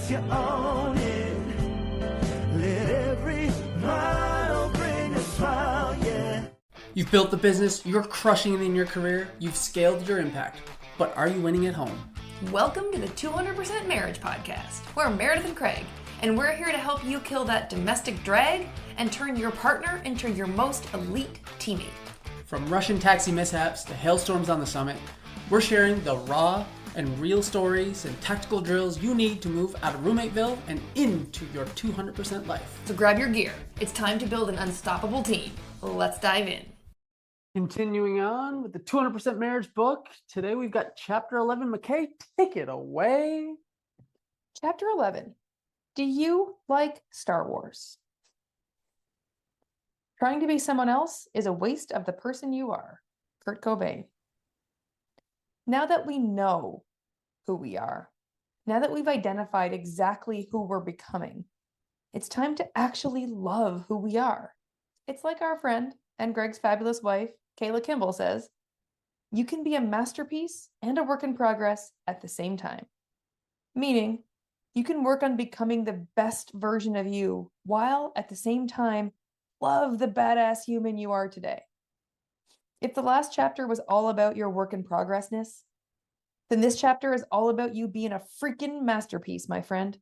you own it. Let every mile bring a smile, yeah. You've built the business, you're crushing it in your career, you've scaled your impact, but are you winning at home? Welcome to the 200% Marriage Podcast. We're Meredith and Craig, and we're here to help you kill that domestic drag and turn your partner into your most elite teammate. From Russian taxi mishaps to hailstorms on the summit, we're sharing the raw and real stories and tactical drills you need to move out of roommateville and into your 200% life. So grab your gear. It's time to build an unstoppable team. Let's dive in. Continuing on with the 200% Marriage book, today we've got Chapter 11. McKay, take it away. Chapter 11. Do you like Star Wars? Trying to be someone else is a waste of the person you are. Kurt Cobain. Now that we know who we are, now that we've identified exactly who we're becoming, it's time to actually love who we are. It's like our friend and Greg's fabulous wife, Cayla Kimble, says, you can be a masterpiece and a work in progress at the same time. Meaning, you can work on becoming the best version of you while at the same time love the badass human you are today. If the last chapter was all about your work in progressness, then this chapter is all about you being a freaking masterpiece, my friend.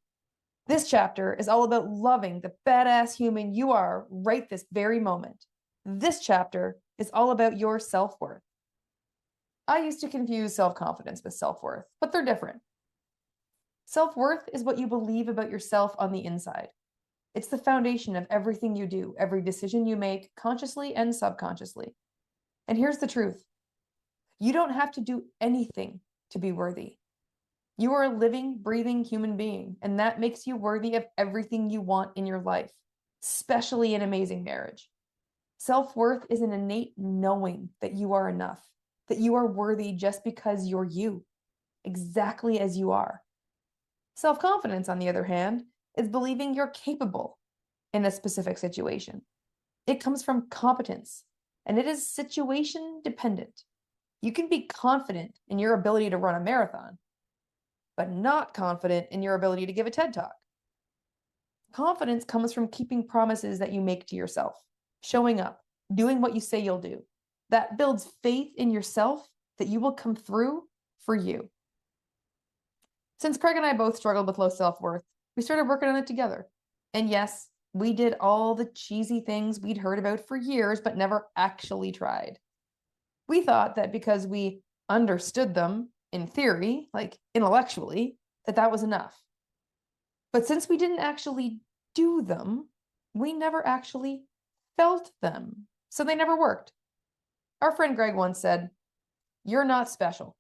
This chapter is all about loving the badass human you are right this very moment. This chapter is all about your self-worth. I used to confuse self-confidence with self-worth, but they're different. Self-worth is what you believe about yourself on the inside. It's the foundation of everything you do, every decision you make, consciously and subconsciously. And here's the truth. You don't have to do anything to be worthy. You are a living, breathing human being, and that makes you worthy of everything you want in your life, especially an amazing marriage. Self-worth is an innate knowing that you are enough, that you are worthy just because you're you, exactly as you are. Self-confidence, on the other hand, is believing you're capable in a specific situation. It comes from competence, and it is situation dependent. You can be confident in your ability to run a marathon, but not confident in your ability to give a TED Talk. Confidence comes from keeping promises that you make to yourself, showing up, doing what you say you'll do. That builds faith in yourself that you will come through for you. Since Craig and I both struggled with low self-worth, we started working on it together. And yes, we did all the cheesy things we'd heard about for years, but never actually tried. We thought that because we understood them in theory, like intellectually, that was enough. But since we didn't actually do them, we never actually felt them. So they never worked. Our friend Greg once said, "You're not special."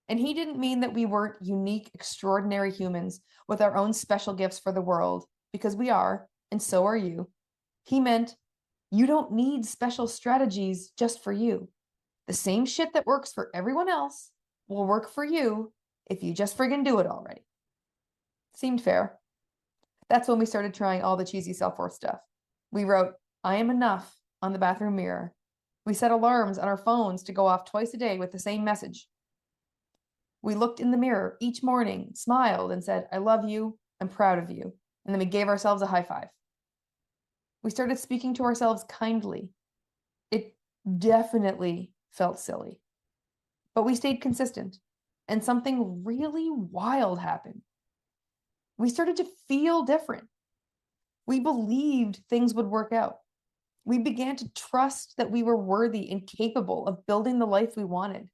And he didn't mean that we weren't unique, extraordinary humans with our own special gifts for the world, because we are, and so are you. He meant you don't need special strategies just for you. The same shit that works for everyone else will work for you if you just friggin' do it already. Seemed fair. That's when we started trying all the cheesy self-worth stuff. We wrote, "I am enough" on the bathroom mirror. We set alarms on our phones to go off twice a day with the same message. We looked in the mirror each morning, smiled, and said, "I love you, I'm proud of you." And then we gave ourselves a high five. We started speaking to ourselves kindly. It definitely felt silly, but we stayed consistent, and something really wild happened. We started to feel different. We believed things would work out. We began to trust that we were worthy and capable of building the life we wanted.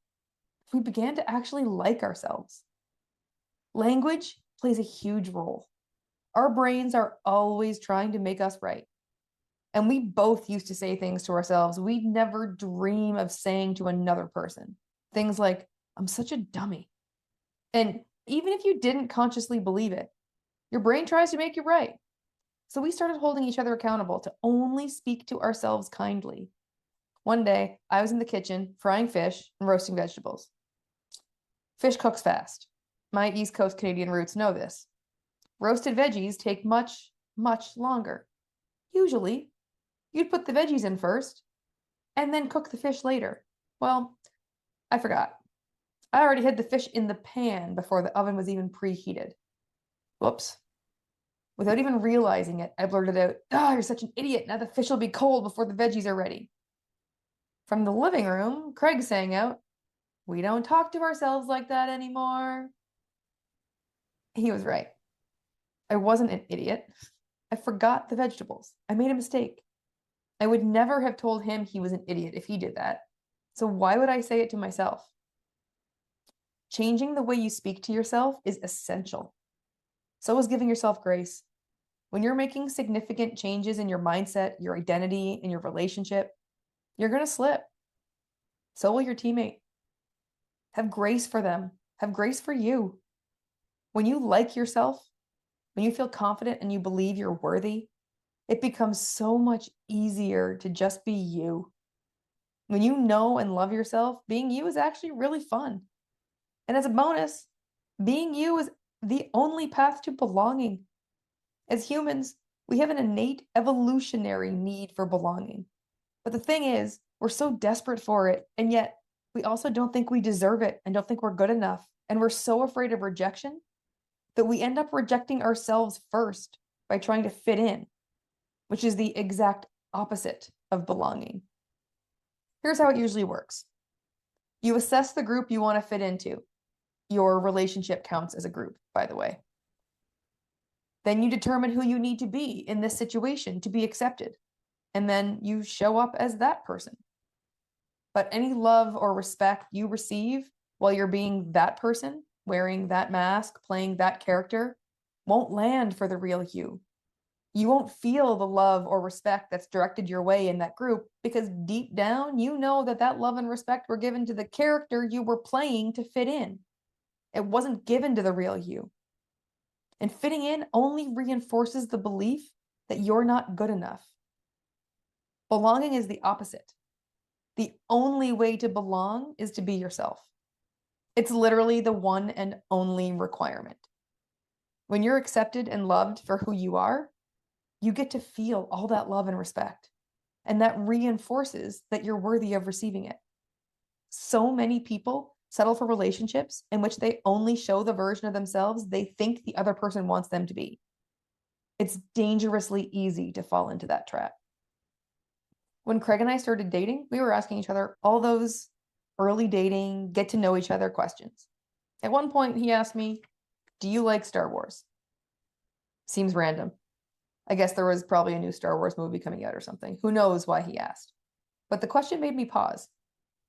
We began to actually like ourselves. Language plays a huge role. Our brains are always trying to make us right. And we both used to say things to ourselves we'd never dream of saying to another person. Things like, "I'm such a dummy." And even if you didn't consciously believe it, your brain tries to make you right. So we started holding each other accountable to only speak to ourselves kindly. One day, I was in the kitchen frying fish and roasting vegetables. Fish cooks fast. My East Coast Canadian roots know this. Roasted veggies take much, much longer. Usually, you'd put the veggies in first and then cook the fish later. Well, I forgot. I already had the fish in the pan before the oven was even preheated. Whoops. Without even realizing it, I blurted out, "Oh, you're such an idiot. Now the fish will be cold before the veggies are ready." From the living room, Craig sang out, "We don't talk to ourselves like that anymore." He was right. I wasn't an idiot. I forgot the vegetables. I made a mistake. I would never have told him he was an idiot if he did that. So why would I say it to myself? Changing the way you speak to yourself is essential. So is giving yourself grace. When you're making significant changes in your mindset, your identity, and your relationship, you're going to slip. So will your teammate. Have grace for them. Have grace for you. When you like yourself, when you feel confident and you believe you're worthy, it becomes so much easier to just be you. When you know and love yourself, being you is actually really fun. And as a bonus, being you is the only path to belonging. As humans, we have an innate evolutionary need for belonging. But the thing is, we're so desperate for it, and yet we also don't think we deserve it and don't think we're good enough. And we're so afraid of rejection that we end up rejecting ourselves first by trying to fit in, which is the exact opposite of belonging. Here's how it usually works. You assess the group you want to fit into. Your relationship counts as a group, by the way. Then you determine who you need to be in this situation to be accepted. And then you show up as that person. But any love or respect you receive while you're being that person, wearing that mask, playing that character, won't land for the real you. You won't feel the love or respect that's directed your way in that group because deep down, you know that that love and respect were given to the character you were playing to fit in. It wasn't given to the real you. And fitting in only reinforces the belief that you're not good enough. Belonging is the opposite. The only way to belong is to be yourself. It's literally the one and only requirement. When you're accepted and loved for who you are, you get to feel all that love and respect. And that reinforces that you're worthy of receiving it. So many people settle for relationships in which they only show the version of themselves they think the other person wants them to be. It's dangerously easy to fall into that trap. When Craig and I started dating, we were asking each other all those early dating, get to know each other questions. At one point, he asked me, "Do you like Star Wars?" Seems random. I guess there was probably a new Star Wars movie coming out or something. Who knows why he asked? But the question made me pause.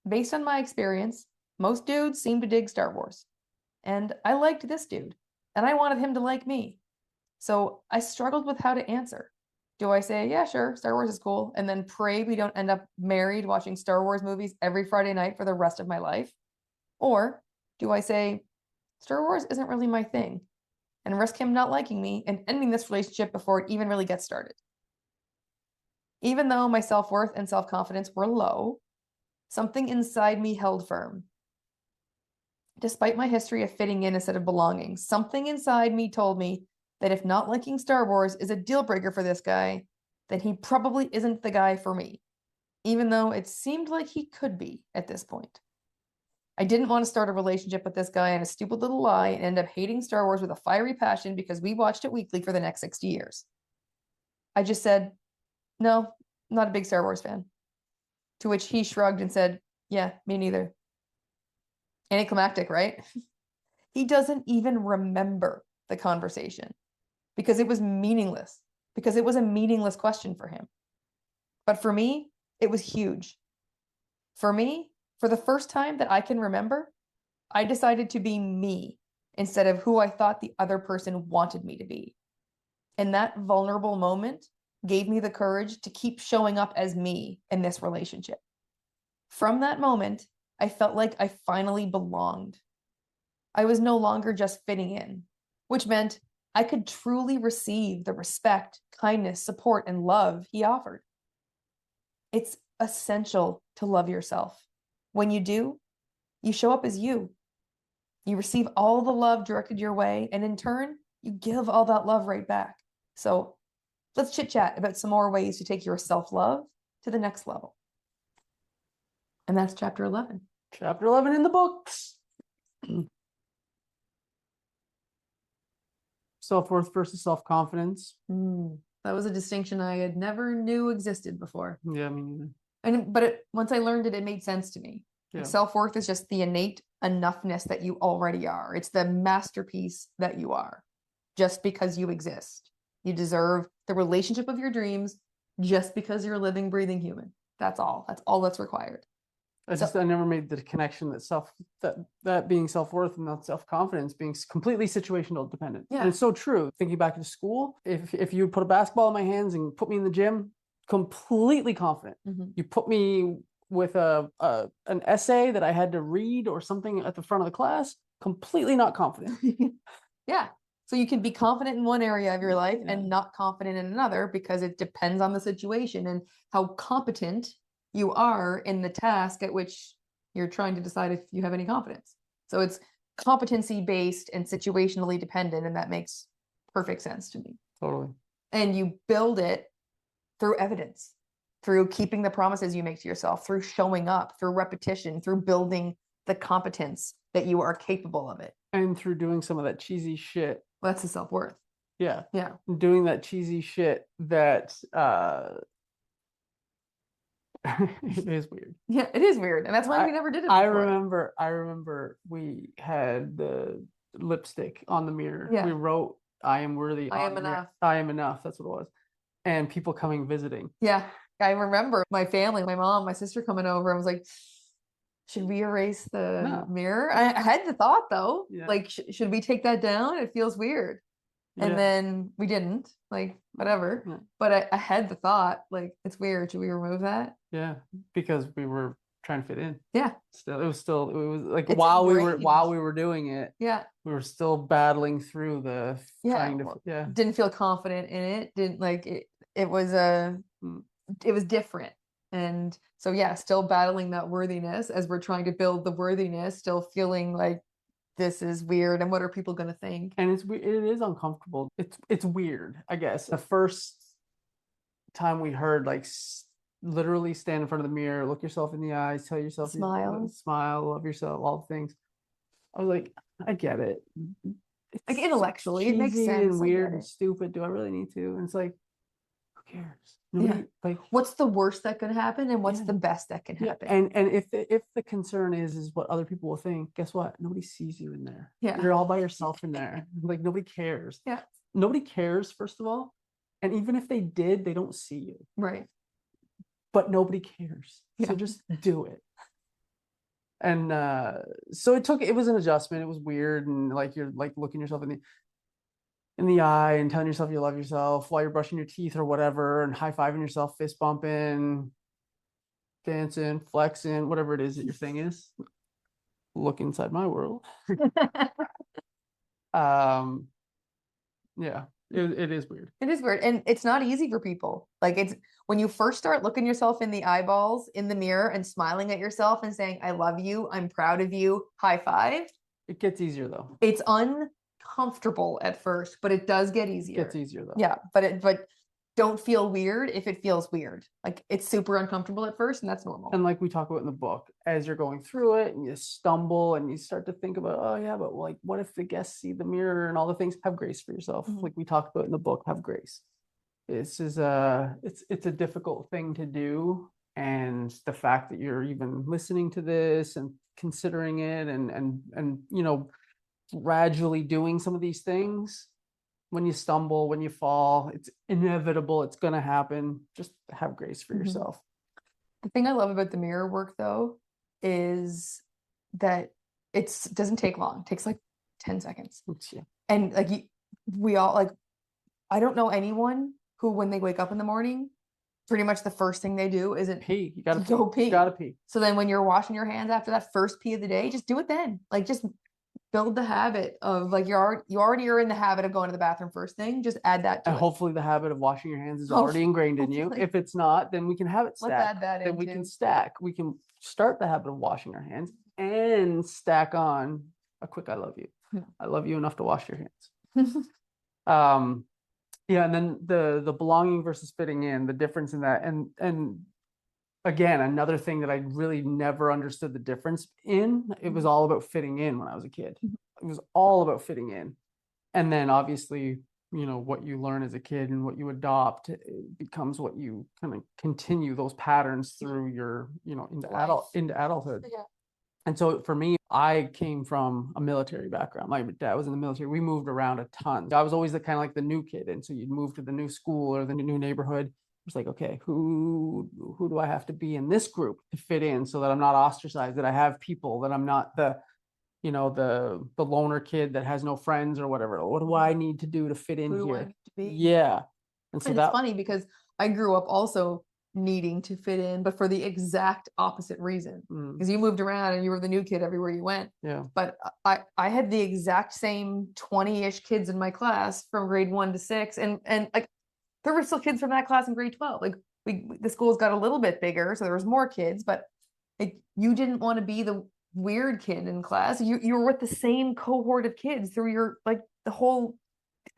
Based on my experience, most dudes seem to dig Star Wars. And I liked this dude, and I wanted him to like me. So I struggled with how to answer. Do I say, "Yeah, sure, Star Wars is cool," and then pray we don't end up married watching Star Wars movies every Friday night for the rest of my life? Or do I say, "Star Wars isn't really my thing," and risk him not liking me and ending this relationship before it even really gets started? Even though my self-worth and self-confidence were low, something inside me held firm. Despite my history of fitting in instead of belonging, something inside me told me that if not liking Star Wars is a deal breaker for this guy, then he probably isn't the guy for me, even though it seemed like he could be at this point. I didn't want to start a relationship with this guy on a stupid little lie and end up hating Star Wars with a fiery passion because we watched it weekly for the next 60 years. I just said, "No, not a big Star Wars fan." To which he shrugged and said, "Yeah, me neither." Anticlimactic, right? He doesn't even remember the conversation because it was meaningless, because it was a meaningless question for him. But for me, it was huge. For me, for the first time that I can remember, I decided to be me instead of who I thought the other person wanted me to be. And that vulnerable moment gave me the courage to keep showing up as me in this relationship. From that moment, I felt like I finally belonged. I was no longer just fitting in, which meant I could truly receive the respect, kindness, support, and love he offered. It's essential to love yourself. When you do, you show up as you. You receive all the love directed your way, and in turn, you give all that love right back. So let's chit chat about some more ways to take your self-love to the next level. And that's chapter 11. Chapter 11 in the books. self-worth versus self-confidence. That was a distinction I had never knew existed before. Yeah, I mean, But once I learned it, it made sense to me. yeah. Self-worth is just the innate enoughness that you already are. It's the masterpiece that you are. Just because you exist, you deserve the relationship of your dreams. Just because you're a living, breathing human. That's all. That's all that's required. I never made the connection that being self-worth and not self-confidence being completely situational dependent. Yeah. And it's so true. Thinking back to school, if you put a basketball in my hands and put me in the gym, completely confident. You put me with an essay that I had to read or something at the front of the class, completely not confident. Yeah. So you can be confident in one area of your life and not confident in another because it depends on the situation and how competent you are in the task at which you're trying to decide if you have any confidence. So it's competency based and situationally dependent, and that makes perfect sense to me. Totally. And you build it through evidence, through keeping the promises you make to yourself, through showing up, through repetition, through building the competence that you are capable of it. And through doing some of that cheesy shit. Well, that's the self-worth. Yeah. Yeah. Doing that cheesy shit that it is weird. Yeah, it is weird. And that's why we never did it before. I remember we had the lipstick on the mirror. Yeah. We wrote, I am worthy. I am enough. I am enough. That's what it was. And people coming visiting. Yeah. I remember my family, my mom, my sister coming over. I was like, should we erase the mirror? I had the thought though, like, should we take that down? It feels weird. And then we didn't, like, whatever. Yeah. But I had the thought, like, it's weird. Should we remove that? Yeah, because we were trying to fit in. Yeah. It was like while we were doing it. Yeah. We were still battling through the trying to. Didn't feel confident in it. Didn't like it. It was different. And so still battling that worthiness as we're trying to build the worthiness. Still feeling like this is weird and what are people going to think? And it is uncomfortable. It's weird, I guess. The first time we heard, like, literally stand in front of the mirror, look yourself in the eyes, tell yourself, smile, love yourself, all the things. I was like, I get it. It's like intellectually, it makes sense. And weird and stupid. Do I really need to? And it's like, who cares? Nobody, like, what's the worst that could happen and what's the best that can happen? And if the concern is what other people will think, guess what? Nobody sees you in there. Yeah. You're all by yourself in there. Like, nobody cares. Yeah. Nobody cares, first of all. And even if they did, they don't see you. Right. But nobody cares. So just do it. And so it was an adjustment. It was weird. And like, you're like looking yourself in the eye and telling yourself you love yourself while you're brushing your teeth or whatever, and high-fiving yourself, fist bumping, dancing, flexing, whatever it is that your thing is. Look inside my world. It is weird. It is weird. And it's not easy for people. Like, it's when you first start looking yourself in the eyeballs in the mirror and smiling at yourself and saying, I love you, I'm proud of you, high five. It gets easier though. It's uncomfortable at first, but it does get easier. It gets easier though. Yeah, but don't feel weird if it feels weird. Like, it's super uncomfortable at first, and that's normal. And like we talk about in the book, as you're going through it and you stumble and you start to think about, oh yeah, but like, what if the guests see the mirror and all the things? Have grace for yourself. Like we talked about in the book, have grace. It's a difficult thing to do. And the fact that you're even listening to this and considering it and you know, gradually doing some of these things, when you stumble, when you fall, it's inevitable. It's going to happen. Just have grace for yourself. The thing I love about the mirror work though, is that it doesn't take long. It takes like 10 seconds. And like, we all, like, I don't know anyone who, when they wake up in the morning, pretty much the first thing they do isn't pee. You gotta go pee. You gotta pee. So then when you're washing your hands after that first pee of the day, just do it then. Like, just build the habit of, like, you already are in the habit of going to the bathroom first thing. Just add that to it. Hopefully the habit of washing your hands is already ingrained in you. If it's not, then we can have it stacked. Let's add that in. Then we can stack. We can start the habit of washing our hands and stack on a quick I love you. I love you enough to wash your hands. And then the belonging versus fitting in, the difference in that, and again, another thing that I really never understood the difference in. It was all about fitting in when I was a kid. It was all about fitting in. And then obviously, what you learn as a kid and what you adopt, it becomes what you kind of continue those patterns through your, into adulthood. Yeah. And so for me, I came from a military background. My dad was in the military. We moved around a ton. I was always the kind of like the new kid. And so you'd move to the new school or the new neighborhood. It's like, okay, who do I have to be in this group to fit in so that I'm not ostracized, that I have people, that I'm not the loner kid that has no friends or whatever. What do I need to do to fit in Who do I here? need to be? Yeah. And so And it's funny because I grew up also needing to fit in, but for the exact opposite reason. Because you moved around and you were the new kid everywhere you went. Yeah. But I had the exact same 20-ish kids in my class from grade 1 to 6. And like there were still kids from that class in grade 12. Like the schools got a little bit bigger, so there was more kids, but like you didn't want to be the weird kid in class. You were with the same cohort of kids through your like the whole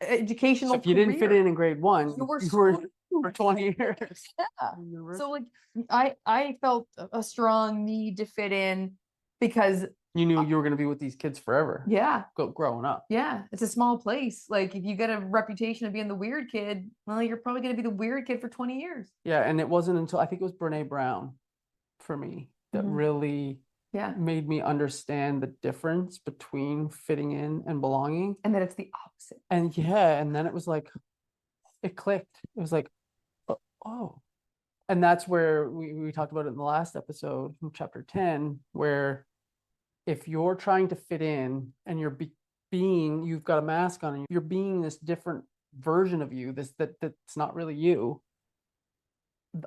educational So if you didn't fit in grade 1, you were for 20 years. Yeah. So like I felt a strong need to fit in because you knew you were going to be with these kids forever. Yeah. Growing up. Yeah. It's a small place. Like if you get a reputation of being the weird kid, well, you're probably going to be the weird kid for 20 years. Yeah. And it wasn't until I think it was Brene Brown for me that really made me understand the difference between fitting in and belonging. And that it's the opposite. And and then it was like, it clicked. It was like, oh. And that's where we talked about it in the last episode, in chapter 10, where if you're trying to fit in and you've got a mask on and you're being this different version of you, that's not really you,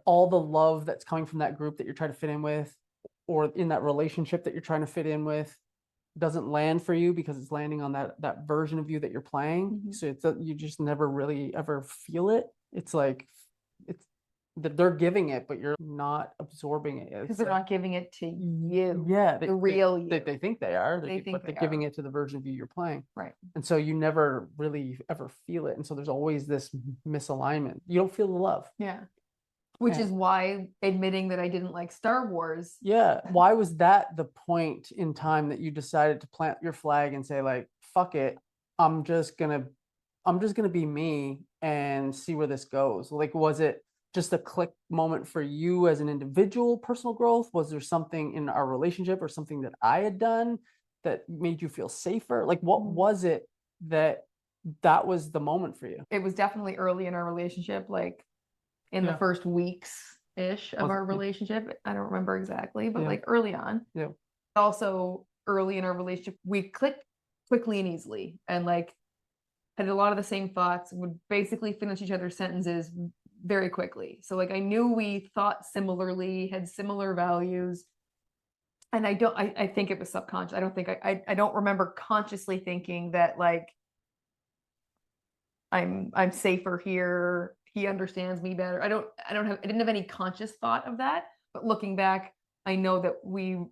all the love that's coming from that group that you're trying to fit in with, or in that relationship that you're trying to fit in with, doesn't land for you because it's landing on that version of you that you're playing. So you just never really ever feel it. It's like that they're giving it, but you're not absorbing it because they're not giving it to you. Yeah, the real you. They think they are. But they're giving it to the version of you you're playing. Right. And so you never really ever feel it. And so there's always this misalignment. You don't feel the love. Yeah. Which is why admitting that I didn't like Star Wars. Yeah. Why was that the point in time that you decided to plant your flag and say like, fuck it, I'm just gonna be me and see where this goes? Like, was it just a click moment for you as an individual, personal growth? Was there something in our relationship or something that I had done that made you feel safer? Like, what was it that was the moment for you? It was definitely early in our relationship, like in the first weeks-ish of our relationship. I don't remember exactly, but like early on. Yeah. Also early in our relationship, we clicked quickly and easily and like had a lot of the same thoughts, would basically finish each other's sentences very quickly. So like I knew we thought similarly, had similar values. And I think it was subconscious. I don't remember consciously thinking that like I'm safer here. He understands me better. I didn't have any conscious thought of that, but looking back, I know that we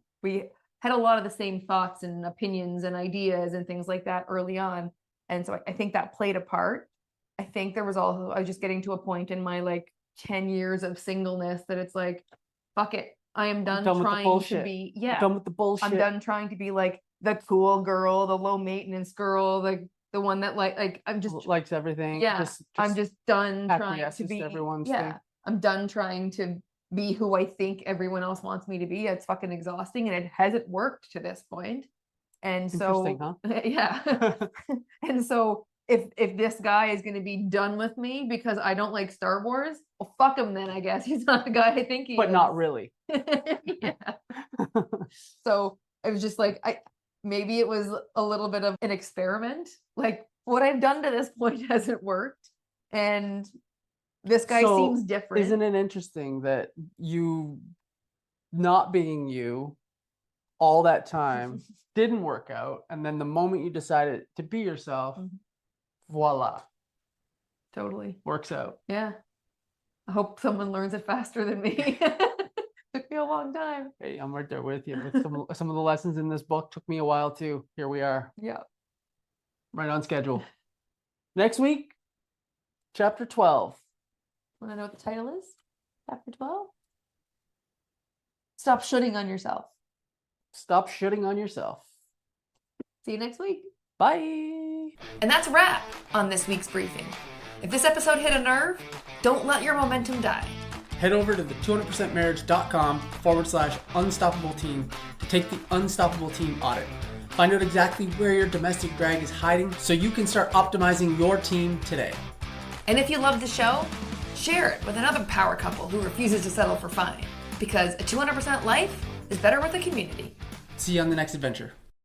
had a lot of the same thoughts and opinions and ideas and things like that early on. And so I think that played a part. I think there was also, I was just getting to a point in my like 10 years of singleness that it's like, fuck it. I am done trying to be, I'm done with the bullshit. I'm done trying to be like the cool girl, the low maintenance girl, like the one that like I'm just likes everything. Yeah. I'm just done trying to be everyone's thing. I'm done trying to be who I think everyone else wants me to be. It's fucking exhausting and it hasn't worked to this point. And so huh? Yeah. And so if this guy is going to be done with me because I don't like Star Wars, well, fuck him then, I guess. He's not the guy I think he is. But not really. Yeah. So it was just like, maybe it was a little bit of an experiment. Like what I've done to this point hasn't worked. And this guy seems different. Isn't it interesting that you not being you all that time didn't work out. And then the moment you decided to be yourself, voila. Totally. Works out. Yeah. I hope someone learns it faster than me. Took me a long time. Hey, I'm right there with you. But some of the lessons in this book took me a while too. Here we are. Yeah. Right on schedule. Next week, chapter 12. Want to know what the title is? Chapter 12? Stop shooting on yourself. Stop shitting on yourself. See you next week. Bye. And that's a wrap on this week's briefing. If this episode hit a nerve, don't let your momentum die. Head over to the 200percentmarriage.com/unstoppable team to take the Unstoppable Team audit. Find out exactly where your domestic drag is hiding so you can start optimizing your team today. And if you love the show, share it with another power couple who refuses to settle for fine. Because a 200% life is better with a community. See you on the next adventure.